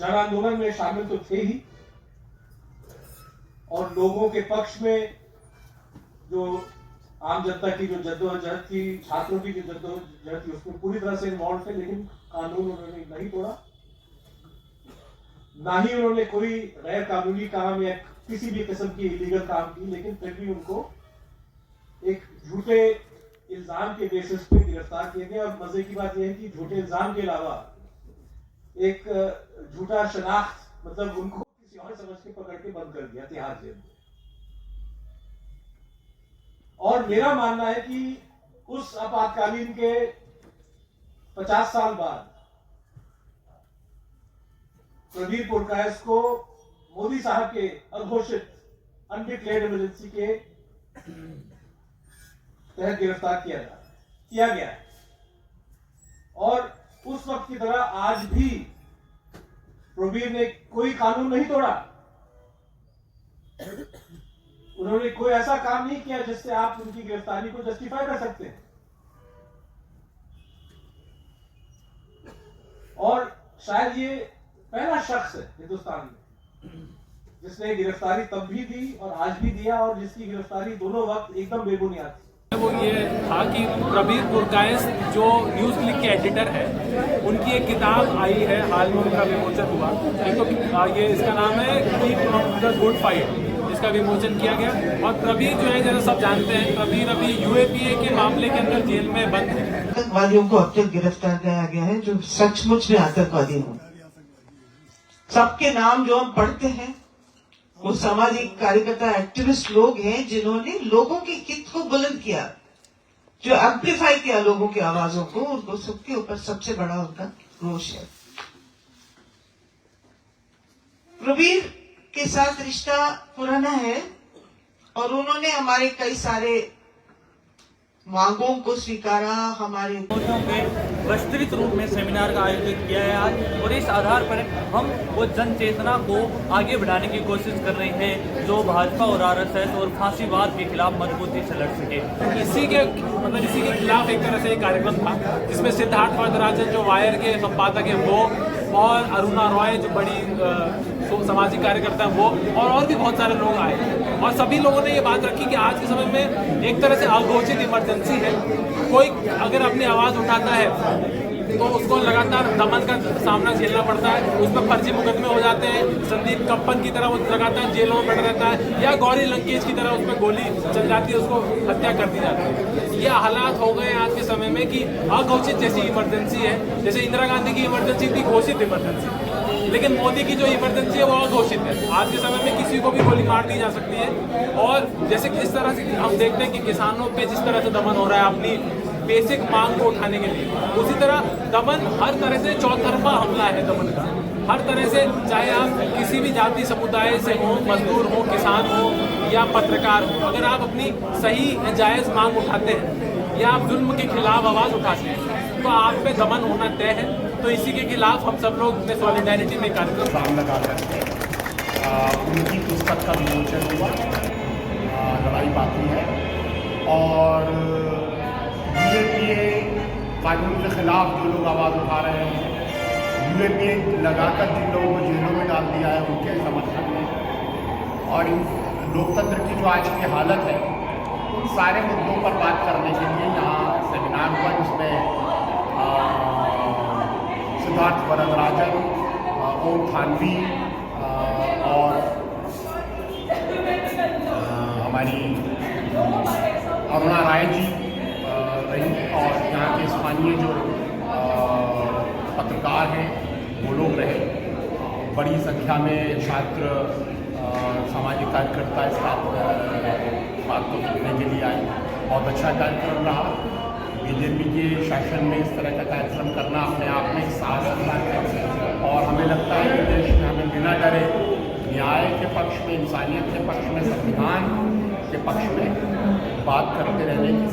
जन आंदोलन में शामिल तो थे ही, और लोगों के पक्ष में जो आम जनता की जो जद्दोजहद थी, छात्रों की जो जद्दोजहद थी, उसमें पूरी तरह से इन्वॉल्व थे। लेकिन कानून उन्होंने नहीं तोड़ा, ना ही उन्होंने कोई गैर कानूनी काम या किसी भी किस्म की इलीगल काम की। लेकिन फिर भी उनको एक झूठे इल्जाम के बेसिस पे गिरफ्तार किए गए। और मजे की बात यह है कि झूठे इल्जाम के अलावा एक झूठा शनाख्त, मतलब उनको किसी और समझ के पकड़ के बंद कर दिया तिहाड़ जेल में। और मेरा मानना है कि उस आपातकालीन के 50 साल बाद प्रवीर पुरकायस्थ को मोदी साहब के अघोषित अनडिक्लेयर्ड इमरजेंसी के तहत गिरफ्तार किया गया। और उस वक्त की तरह आज भी प्रवीर ने कोई कानून नहीं तोड़ा। उन्होंने कोई ऐसा काम नहीं किया जिससे आप उनकी गिरफ्तारी को जस्टिफाई कर सकते हैं। और शायद ये पहला शख्स है हिंदुस्तान में जिसने गिरफ्तारी तब भी दी और आज भी दिया, और जिसकी गिरफ्तारी दोनों वक्त एकदम बेबुनियाद थी। वो ये था कि प्रवीर पुरकायस्थ जो न्यूज़ क्लिक के एडिटर है, उनकी एक किताब आई है, हाल में उनका विमोचन हुआ। एक तो ये इसका नाम है कीप द गुड फाइट, इसका विमोचन किया गया। और प्रवीर जो है, जैसा सब जानते हैं, प्रवीर अभी यूएपीए के मामले के अंदर जेल में बंद है। आतंकवादियों को अब तक गिरफ्तार किया गया है जो सचमुच में आतंकवादी हों। सबके नाम जो हम पढ़ते हैं वो सामाजिक कार्यकर्ता, एक्टिविस्ट लोग हैं जिन्होंने लोगों के हित को बुलंद किया, जो एम्पलीफाई किया लोगों की आवाजों को। उनको सबके ऊपर सबसे बड़ा उनका रोष है। प्रवीर के साथ रिश्ता पुराना है और उन्होंने हमारे कई सारे मांगों को स्वीकारा। हमारे विस्तृत रूप में सेमिनार का आयोजित किया है आज, और इस आधार पर हम वो जन चेतना को आगे बढ़ाने की कोशिश कर रहे हैं जो भाजपा और आरएसएस और फांसीवाद के खिलाफ मजबूती से लड़ सके। इसी के खिलाफ एक तरह से एक कार्यक्रम था जिसमें सिद्धार्थ वरदराजन जो वायर के संपादक है वो, और अरुणा रॉय जो बड़ी सामाजिक कार्यकर्ता है वो, और भी बहुत सारे लोग आए। और सभी लोगों ने ये बात रखी कि आज के समय में एक तरह से अघोषित इमरजेंसी है। कोई अगर अपनी आवाज़ उठाता है तो उसको लगातार दमन का सामना झेलना पड़ता है, उस पर फर्जी मुकदमे हो जाते हैं। संदीप कप्पन की तरह वो लगातार जेलों में पड़ा रहता है, या गौरी लंकेश की तरह उस पर गोली चल जाती है, उसको हत्या कर दी जाती है। ये हालात हो गए आज के समय में कि अघोषित जैसी इमरजेंसी है। जैसे इंदिरा गांधी की इमरजेंसी थी घोषित इमरजेंसी, लेकिन मोदी की जो इमरजेंसी है वो अघोषित है। आज के समय में किसी को भी गोली मार दी जा सकती है। और जैसे किस तरह से हम देखते हैं कि किसानों पे जिस तरह से दमन हो रहा है अपनी बेसिक मांग को उठाने के लिए, उसी तरह दमन हर तरह से चौतरफा हमला है दमन का। हर तरह से, चाहे आप किसी भी जाति समुदाय से हो, मजदूर हो, किसान हो या पत्रकार हो, अगर आप अपनी सही जायज़ मांग उठाते हैं या आप जुल्म के खिलाफ आवाज़ उठाते हैं तो आप पे दमन होना तय है। तो इसी के खिलाफ हम सब लोग ने सॉलिडारिटी में कार्यक्रम सामना करके उनकी पुस्तक का विमोचन हुआ। लड़ाई बाकी है, और यूएपीए कानून के खिलाफ जो लोग आवाज़ उठा रहे हैं, यूएपीए लगाकर जिन लोगों को जेलों में डाल दिया है उनके समर्थन में, और इन लोकतंत्र की जो आज की हालत है उन सारे मुद्दों पर बात करने के लिए यहाँ सेमिनार हुआ, जिसमें सिद्धार्थ वरदराजन, ओम थानवी और हमारी अरुणा राय जी रही, और यहाँ के स्थानीय जो पत्रकार हैं वो लोग रहे। बड़ी संख्या में छात्र, सामाजिक कार्यकर्ता इस बात को सुनने के लिए आए। बहुत अच्छा कार्यक्रम रहा। बीजेपी के शासन में इस तरह का कार्यक्रम करना अपने आप में एक साहस की बात है, और हमें लगता है कि देश में हमें बिना डरे न्याय के पक्ष में, इंसानियत के पक्ष में, संविधान के पक्ष में बात करते रहने की